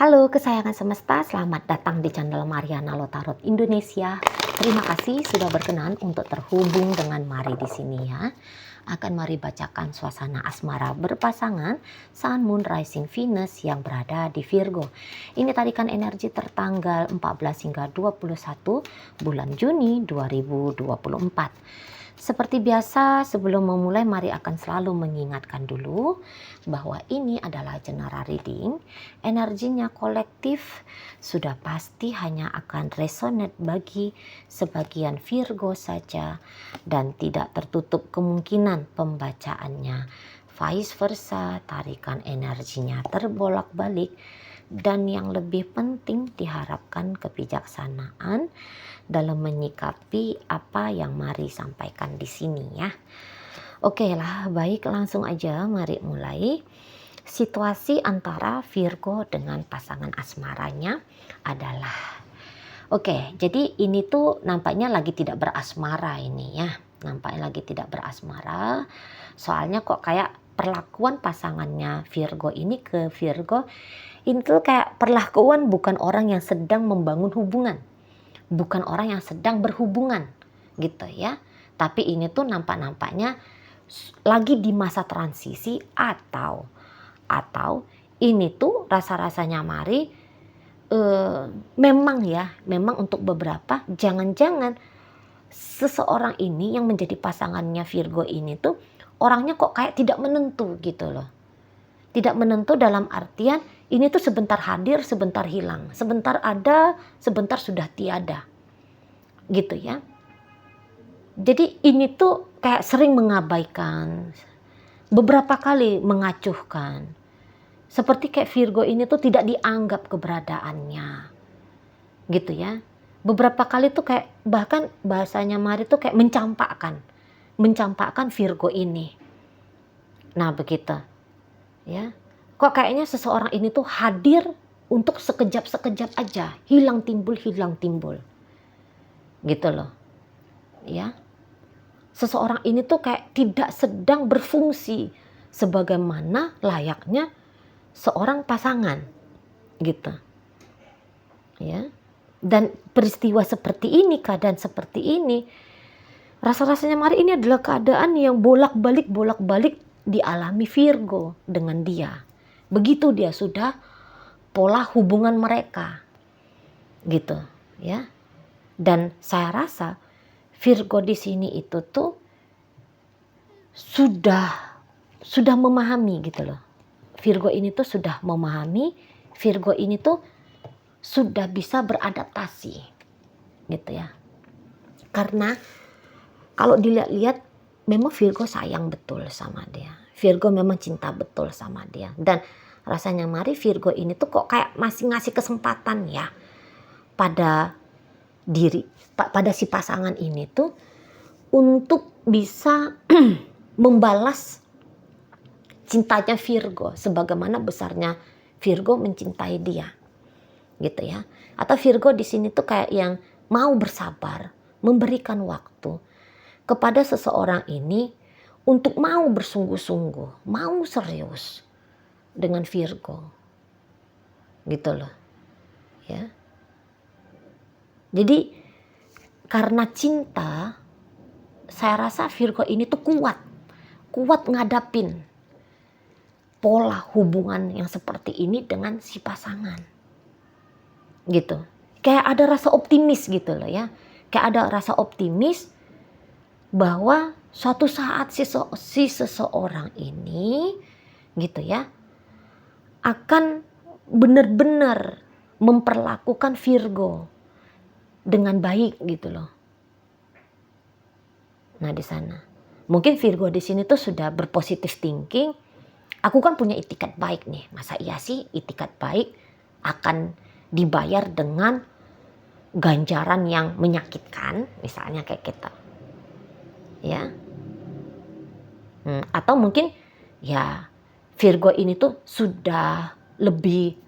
Halo kesayangan semesta, selamat datang di channel Mariana Lotarot Indonesia. Terima kasih sudah berkenan untuk terhubung dengan Mari di sini ya. Akan Mari bacakan suasana asmara berpasangan Sun, Moon, Rising, Venus yang berada di Virgo. Ini tarikan energi tertanggal 14 hingga 21 bulan Juni 2024. Seperti biasa, sebelum memulai Mari akan selalu mengingatkan dulu bahwa ini adalah general reading. Energinya kolektif, sudah pasti hanya akan resonate bagi sebagian Virgo saja dan tidak tertutup kemungkinan pembacaannya. Vice versa, tarikan energinya terbolak-balik. Dan yang lebih penting diharapkan kebijaksanaan dalam menyikapi apa yang Mari sampaikan di sini ya. Oke lah, baik langsung aja Mari mulai. Situasi antara Virgo dengan pasangan asmaranya adalah jadi ini tuh nampaknya lagi tidak berasmara ini ya. Nampaknya lagi tidak berasmara. Soalnya kok kayak perlakuan pasangannya Virgo ini ke Virgo ini tuh kayak perlakuan bukan orang yang sedang membangun hubungan. Bukan orang yang sedang berhubungan gitu ya. Tapi ini tuh nampak-nampaknya lagi di masa transisi atau ini tuh rasa-rasanya Mari memang untuk beberapa jangan-jangan seseorang ini yang menjadi pasangannya Virgo ini tuh orangnya kok kayak tidak menentu gitu loh. Tidak menentu dalam artian ini tuh sebentar hadir, sebentar hilang. Sebentar ada, sebentar sudah tiada. Gitu ya. Jadi ini tuh kayak sering mengabaikan. Beberapa kali mengacuhkan. Seperti kayak Virgo ini tuh tidak dianggap keberadaannya. Gitu ya. Beberapa kali tuh kayak bahkan bahasanya Mari tuh kayak mencampakkan. Mencampakkan Virgo ini. Nah begitu. Ya, kok kayaknya seseorang ini tuh hadir untuk sekejap-sekejap aja, hilang timbul, gitu loh, ya. Seseorang ini tuh kayak tidak sedang berfungsi sebagaimana layaknya seorang pasangan, gitu, ya. Dan peristiwa seperti ini, keadaan seperti ini, rasa-rasanya Mari ini adalah keadaan yang bolak-balik dialami Virgo dengan dia. Begitu dia sudah pola hubungan mereka. Gitu, ya. Dan saya rasa Virgo di sini itu tuh sudah memahami gitu loh. Virgo ini tuh sudah memahami, Virgo ini tuh sudah bisa beradaptasi. Gitu ya. Karena kalau dilihat-lihat memang Virgo sayang betul sama dia. Virgo memang cinta betul sama dia. Dan rasanya Mari Virgo ini tuh kok kayak masih ngasih kesempatan ya pada si pasangan ini tuh untuk bisa membalas cintanya Virgo sebagaimana besarnya Virgo mencintai dia. Gitu ya. Atau Virgo di sini tuh kayak yang mau bersabar, memberikan waktu kepada seseorang ini untuk mau bersungguh-sungguh, mau serius dengan Virgo. Gitu loh. Ya. Jadi karena cinta, saya rasa Virgo ini tuh kuat ngadapin pola hubungan yang seperti ini dengan si pasangan. Gitu. Kayak ada rasa optimis gitu loh ya. Kayak ada rasa optimis bahwa suatu saat si seseorang ini gitu ya akan benar-benar memperlakukan Virgo dengan baik gitu loh. Nah di sana mungkin Virgo di sini tuh sudah berpositif thinking. Aku kan punya itikat baik nih. Masa iya sih itikat baik akan dibayar dengan ganjaran yang menyakitkan, misalnya kayak kita. Ya. Atau mungkin ya Virgo ini tuh sudah lebih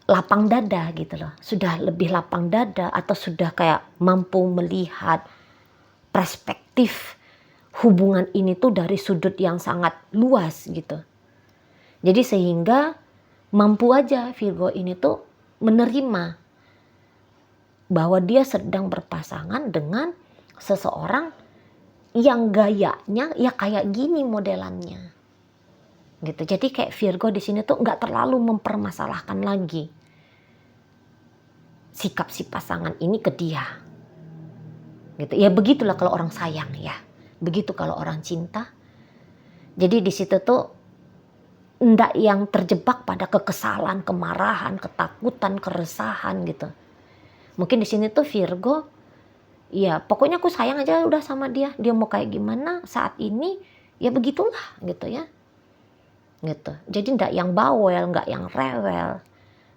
lapang dada gitu loh. Sudah lebih lapang dada atau sudah kayak mampu melihat perspektif hubungan ini tuh dari sudut yang sangat luas gitu. Jadi sehingga mampu aja Virgo ini tuh menerima bahwa dia sedang berpasangan dengan seseorang yang gayanya ya kayak gini modelannya. Gitu. Jadi kayak Virgo di sini tuh nggak terlalu mempermasalahkan lagi sikap si pasangan ini ke dia. Gitu. Ya begitulah kalau orang sayang ya. Begitu kalau orang cinta. Jadi di situ tuh ndak yang terjebak pada kekesalan, kemarahan, ketakutan, keresahan gitu. Mungkin di sini tuh Virgo, ya pokoknya aku sayang aja udah sama dia. Dia mau kayak gimana saat ini, ya begitulah gitu ya. Gitu. Jadi ndak yang bawel, nggak yang rewel,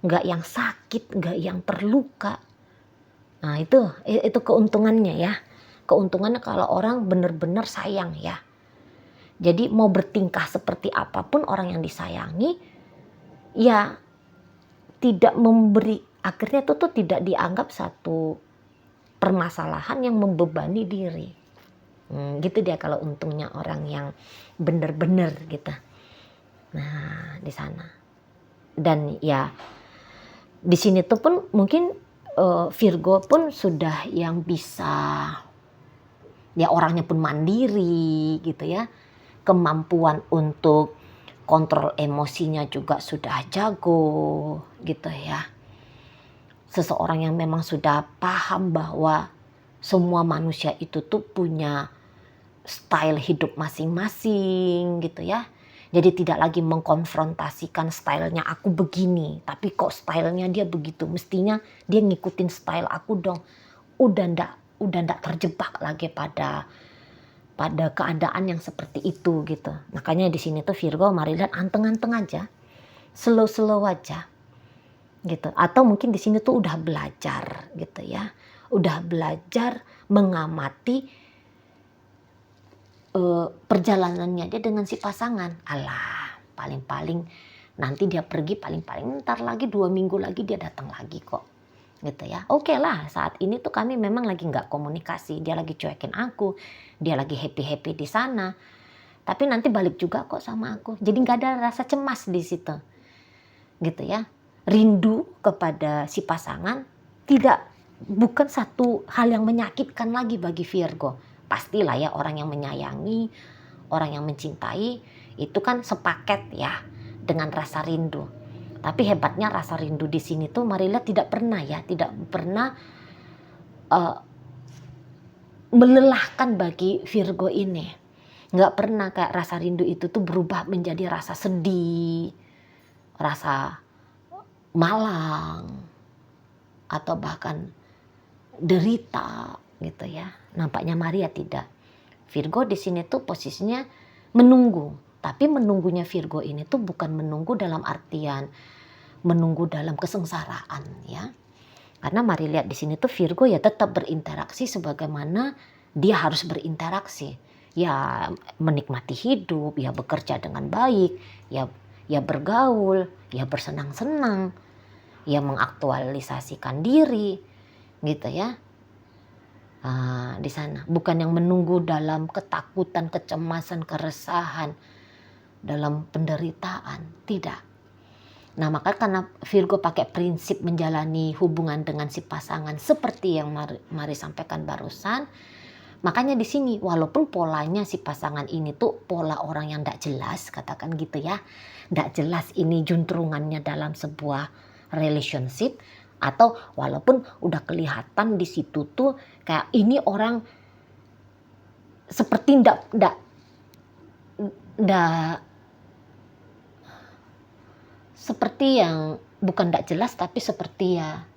nggak yang sakit, nggak yang terluka. Nah itu keuntungannya ya. Keuntungannya kalau orang benar-benar sayang ya. Jadi mau bertingkah seperti apapun orang yang disayangi, ya tidak memberi, akhirnya itu tuh tidak dianggap satu permasalahan yang membebani diri. Gitu dia kalau untungnya orang yang benar-benar gitu. Nah di sana. Dan ya di sini tuh pun mungkin Virgo pun sudah yang bisa, ya orangnya pun mandiri gitu ya. Kemampuan untuk kontrol emosinya juga sudah jago gitu ya. Seseorang yang memang sudah paham bahwa semua manusia itu tuh punya style hidup masing-masing gitu ya. Jadi tidak lagi mengkonfrontasikan stylenya aku begini, tapi kok stylenya dia begitu, mestinya dia ngikutin style aku dong. Udah ndak terjebak lagi pada keadaan yang seperti itu gitu. Makanya di sini tuh Virgo, mari lihat anteng-anteng aja, slow aja gitu. Atau mungkin di sini tuh udah belajar gitu ya, udah belajar mengamati perjalanannya dia dengan si pasangan. Alah, paling-paling nanti dia pergi, paling-paling ntar lagi 2 minggu lagi dia datang lagi kok. Gitu ya. Oke lah, saat ini tuh kami memang lagi nggak komunikasi, dia lagi cuekin aku, dia lagi happy di sana, tapi nanti balik juga kok sama aku. Jadi nggak ada rasa cemas di situ, gitu ya. Rindu kepada si pasangan bukan satu hal yang menyakitkan lagi bagi Virgo. Pastilah ya orang yang menyayangi, orang yang mencintai itu kan sepaket ya dengan rasa rindu. Tapi hebatnya rasa rindu di sini tuh Marilla tidak pernah melelahkan bagi Virgo ini. Nggak pernah kayak rasa rindu itu tuh berubah menjadi rasa sedih, rasa malang, atau bahkan derita gitu ya. Nampaknya Maria tidak. Virgo di sini tuh posisinya menunggu. Tapi menunggunya Virgo ini tuh bukan menunggu dalam artian menunggu dalam kesengsaraan ya. Karena mari lihat di sini tuh Virgo ya tetap berinteraksi sebagaimana dia harus berinteraksi. Ya menikmati hidup, ya bekerja dengan baik, ya bergaul, ya bersenang-senang, ya mengaktualisasikan diri gitu ya. Di sana bukan yang menunggu dalam ketakutan, kecemasan, keresahan, dalam penderitaan, tidak. Nah maka karena Virgo pakai prinsip menjalani hubungan dengan si pasangan seperti yang Mari sampaikan barusan, makanya di sini walaupun polanya si pasangan ini tuh pola orang yang tidak jelas, katakan gitu ya, tidak jelas ini juntrungannya dalam sebuah relationship, atau walaupun udah kelihatan di situ tuh kayak ini orang seperti tidak seperti yang bukan tidak jelas, tapi seperti ya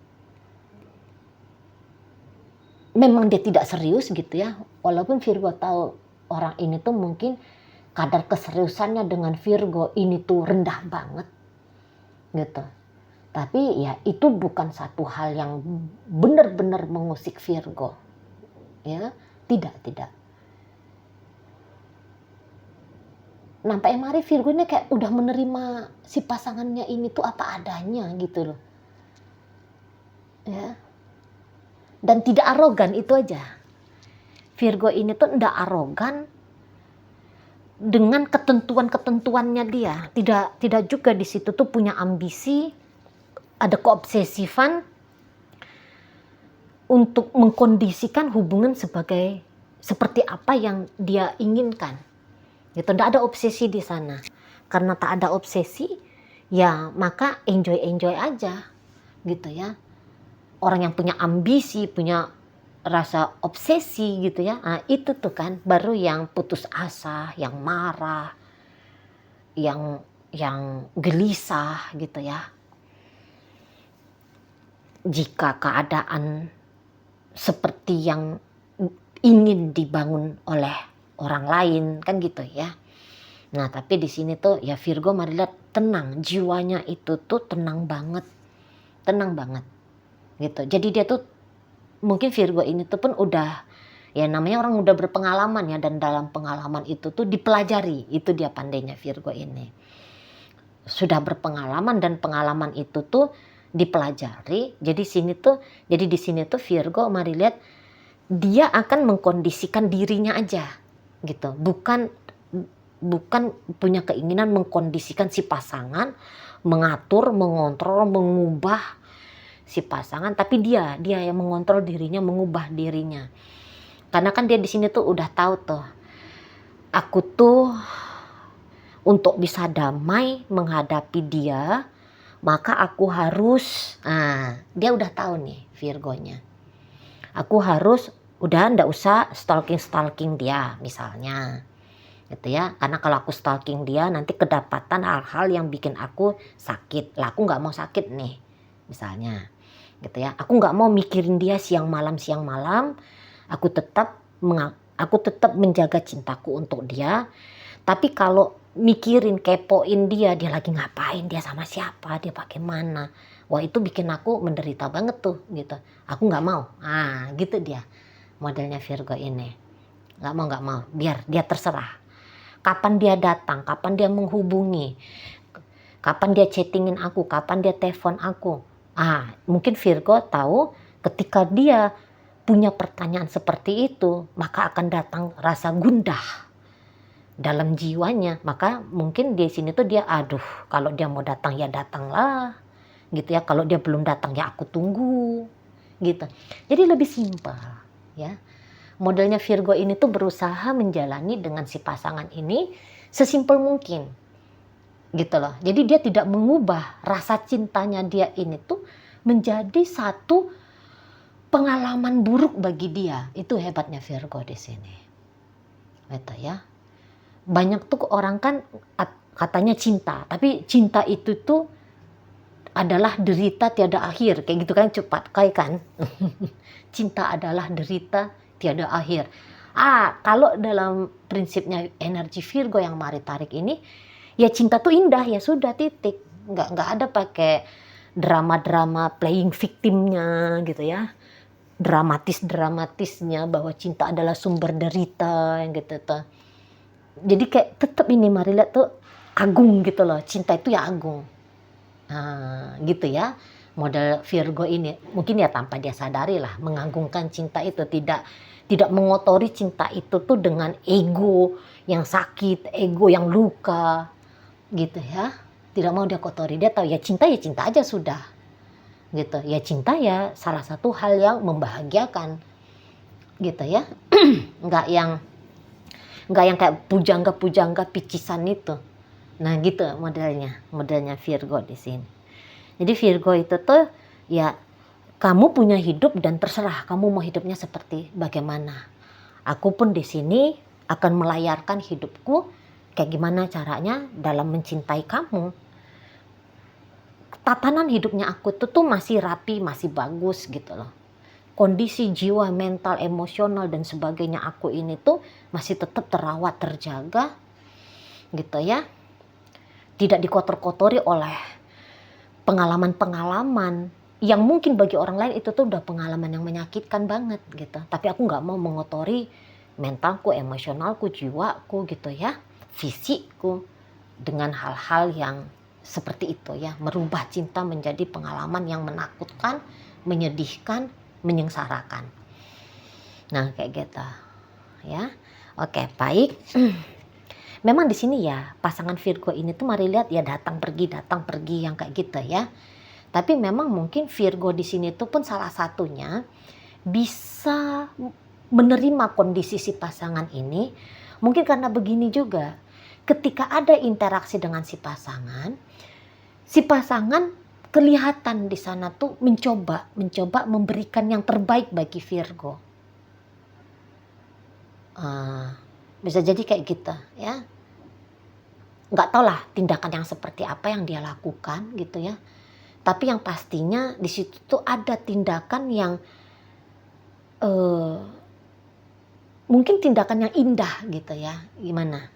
memang dia tidak serius gitu ya. Walaupun Virgo tahu orang ini tuh mungkin kadar keseriusannya dengan Virgo ini tuh rendah banget gitu. Tapi ya itu bukan satu hal yang benar-benar mengusik Virgo. Ya, tidak. Nampaknya Mari Virgo ini kayak udah menerima si pasangannya ini tuh apa adanya gitu loh. Ya. Dan tidak arogan, itu aja. Virgo ini tuh enggak arogan, dengan ketentuan-ketentuannya dia. Tidak juga di situ tuh punya ambisi, ada keobsesifan untuk mengkondisikan hubungan seperti apa yang dia inginkan. Gitu, tidak ada obsesi di sana. Karena tak ada obsesi, ya maka enjoy aja, gitu ya. Orang yang punya ambisi, punya rasa obsesi gitu ya, nah, itu tuh kan baru yang putus asa, yang marah, yang gelisah gitu ya. Jika keadaan seperti yang ingin dibangun oleh orang lain kan gitu ya. Nah tapi di sini tuh ya Virgo mari lihat tenang, jiwanya itu tuh tenang banget gitu. Jadi dia tuh mungkin Virgo ini tuh pun udah, ya namanya orang udah berpengalaman ya, dan dalam pengalaman itu tuh dipelajari, itu dia pandainya Virgo ini. Sudah berpengalaman dan pengalaman itu tuh dipelajari. Jadi di sini tuh Virgo mari lihat dia akan mengkondisikan dirinya aja gitu. Bukan punya keinginan mengkondisikan si pasangan, mengatur, mengontrol, mengubah si pasangan, tapi dia yang mengontrol dirinya, mengubah dirinya. Karena kan dia di sini tuh udah tahu tuh, aku tuh untuk bisa damai menghadapi dia, maka aku harus, dia udah tahu nih Virgonya. Aku harus udah ndak usah stalking dia misalnya. Gitu ya, karena kalau aku stalking dia nanti kedapatan hal-hal yang bikin aku sakit. Lah aku nggak mau sakit nih misalnya. Gitu ya, aku nggak mau mikirin dia siang malam, aku tetap menjaga cintaku untuk dia. Tapi kalau mikirin, kepoin dia lagi ngapain, dia sama siapa, dia pakai mana, wah itu bikin aku menderita banget tuh gitu. Aku nggak mau, gitu dia modelnya Virgo ini. Nggak mau, biar dia terserah. Kapan dia datang, kapan dia menghubungi, kapan dia chattingin aku, kapan dia telepon aku. Mungkin Virgo tahu ketika dia punya pertanyaan seperti itu, maka akan datang rasa gundah dalam jiwanya. Maka mungkin di sini tuh dia, kalau dia mau datang ya datanglah, gitu ya. Kalau dia belum datang ya aku tunggu, gitu. Jadi lebih simpel, ya. Modelnya Virgo ini tuh berusaha menjalani dengan si pasangan ini sesimpel mungkin. Gitu loh. Jadi dia tidak mengubah rasa cintanya dia ini tuh menjadi satu pengalaman buruk bagi dia. Itu hebatnya Virgo di sini. Gitu ya. Banyak tuh orang kan katanya cinta, tapi cinta itu tuh adalah derita tiada akhir, kayak gitu kan, cepat kayak kan. Cinta adalah derita tiada akhir. Kalau dalam prinsipnya energi Virgo yang mari tarik ini, ya cinta tuh indah, ya sudah titik. Nggak ada pakai drama-drama playing victimnya gitu ya. Dramatisnya bahwa cinta adalah sumber derita yang gitu tuh. Jadi kayak tetap ini mari lihat tuh agung gitu loh. Cinta itu ya agung. Gitu ya. Model Virgo ini mungkin ya tanpa dia sadari lah, mengagungkan cinta itu, tidak mengotori cinta itu tuh dengan ego yang sakit, ego yang luka gitu ya. Tidak mau dia kotori, dia tahu ya cinta aja sudah gitu ya. Cinta ya salah satu hal yang membahagiakan gitu ya. Nggak yang kayak pujangga picisan itu. Nah gitu modelnya Virgo di sini. Jadi Virgo itu tuh ya, kamu punya hidup dan terserah kamu mau hidupnya seperti bagaimana. Aku pun di sini akan melayarkan hidupku kayak gimana caranya dalam mencintai kamu. Tatanan hidupnya aku tuh masih rapi, masih bagus gitu loh. Kondisi jiwa, mental, emosional dan sebagainya aku ini tuh masih tetap terawat, terjaga gitu ya. Tidak dikotor-kotori oleh pengalaman-pengalaman yang mungkin bagi orang lain itu tuh udah pengalaman yang menyakitkan banget gitu. Tapi aku nggak mau mengotori mentalku, emosionalku, jiwaku gitu ya, fisikku dengan hal-hal yang seperti itu ya. Merubah cinta menjadi pengalaman yang menakutkan, menyedihkan, menyengsarakan. Nah kayak gitu ya. Oke, baik. memang di sini ya pasangan Virgo ini tuh mari lihat ya datang pergi yang kayak gitu ya. Tapi memang mungkin Virgo di sini tuh pun salah satunya bisa menerima kondisi si pasangan ini. Mungkin karena begini juga, ketika ada interaksi dengan si pasangan kelihatan di sana tuh mencoba memberikan yang terbaik bagi Virgo. Bisa jadi kayak gitu ya. Nggak tahu lah tindakan yang seperti apa yang dia lakukan gitu ya. Tapi yang pastinya di situ tuh ada tindakan yang mungkin tindakan yang indah gitu ya. Gimana?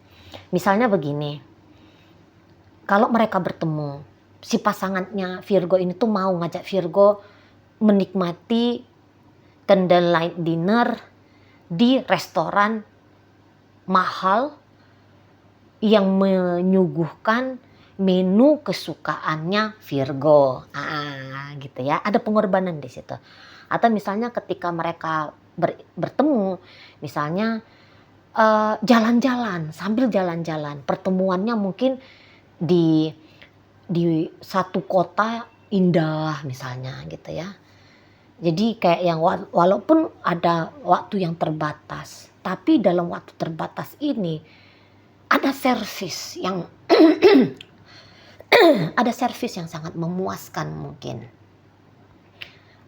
Misalnya begini, kalau mereka bertemu, si pasangannya Virgo ini tuh mau ngajak Virgo menikmati candlelight dinner di restoran mahal yang menyuguhkan menu kesukaannya Virgo, gitu ya. Ada pengorbanan di situ. Atau misalnya ketika mereka bertemu, misalnya jalan-jalan, sambil jalan-jalan, pertemuannya mungkin di satu kota indah misalnya gitu ya. Jadi kayak yang walaupun ada waktu yang terbatas, tapi dalam waktu terbatas ini ada servis yang ada servis yang sangat memuaskan mungkin.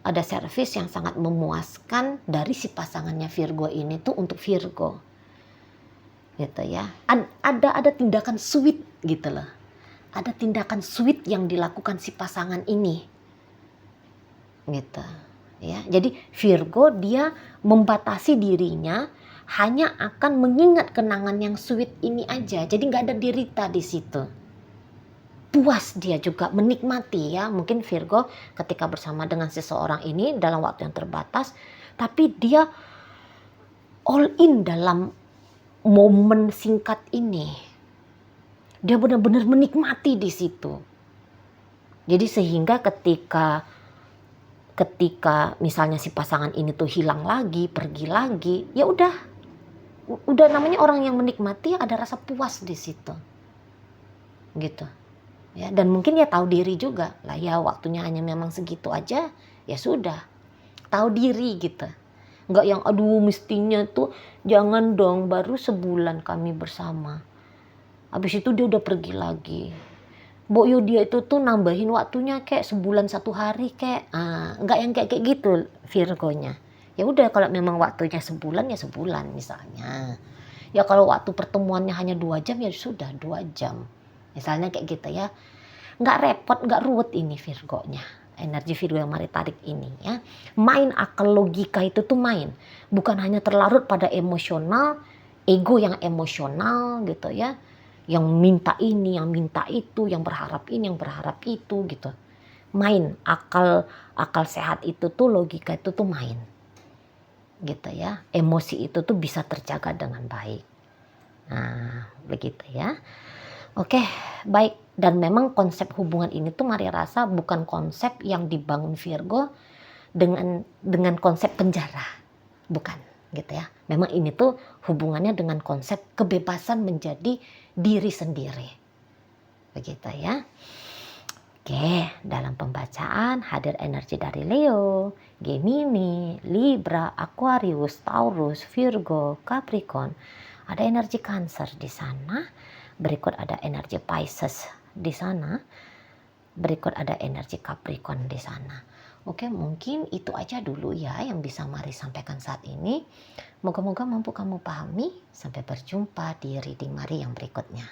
Ada servis yang sangat memuaskan dari si pasangannya Virgo ini tuh untuk Virgo. Gitu ya. Ada tindakan sweet gitu loh. Ada tindakan sweet yang dilakukan si pasangan ini. Gitu. Ya, jadi Virgo dia membatasi dirinya hanya akan mengingat kenangan yang sweet ini aja. Jadi nggak ada derita di situ. Puas dia juga menikmati ya. Mungkin Virgo ketika bersama dengan seseorang ini dalam waktu yang terbatas, tapi dia all in dalam momen singkat ini. Dia benar-benar menikmati di situ. Jadi sehingga ketika misalnya si pasangan ini tuh hilang lagi, pergi lagi, ya udah namanya orang yang menikmati ada rasa puas di situ. Gitu. Ya, dan mungkin ya tahu diri juga lah ya waktunya hanya memang segitu aja ya sudah tahu diri gitu nggak yang aduh mestinya tuh jangan dong baru sebulan kami bersama habis itu dia udah pergi lagi Boyo dia itu tuh nambahin waktunya kayak sebulan 1 hari kayak nggak yang kayak gitu Virgonya ya udah kalau memang waktunya sebulan ya sebulan misalnya ya kalau waktu pertemuannya hanya 2 jam ya sudah 2 jam. Misalnya kayak gitu ya. Nggak repot, nggak ruwet ini Virgonya. Energi Virgo yang mari tarik ini ya. Main akal logika itu tuh main. Bukan hanya terlarut pada emosional, ego yang emosional gitu ya. Yang minta ini, yang minta itu, yang berharap ini, yang berharap itu gitu. Main akal sehat itu tuh logika itu tuh main. Gitu ya. Emosi itu tuh bisa terjaga dengan baik. Nah, begitu ya. Oke, baik. Dan memang konsep hubungan ini tuh Maria rasa bukan konsep yang dibangun Virgo dengan konsep penjara. Bukan, gitu ya. Memang ini tuh hubungannya dengan konsep kebebasan menjadi diri sendiri. Begitu ya. Oke, dalam pembacaan hadir energi dari Leo, Gemini, Libra, Aquarius, Taurus, Virgo, Capricorn. Ada energi Cancer di sana. Berikut ada energi Pisces di sana. Berikut ada energi Capricorn di sana. Oke, mungkin itu aja dulu ya yang bisa Mari sampaikan saat ini. Moga-moga mampu kamu pahami. Sampai berjumpa di reading Mari yang berikutnya.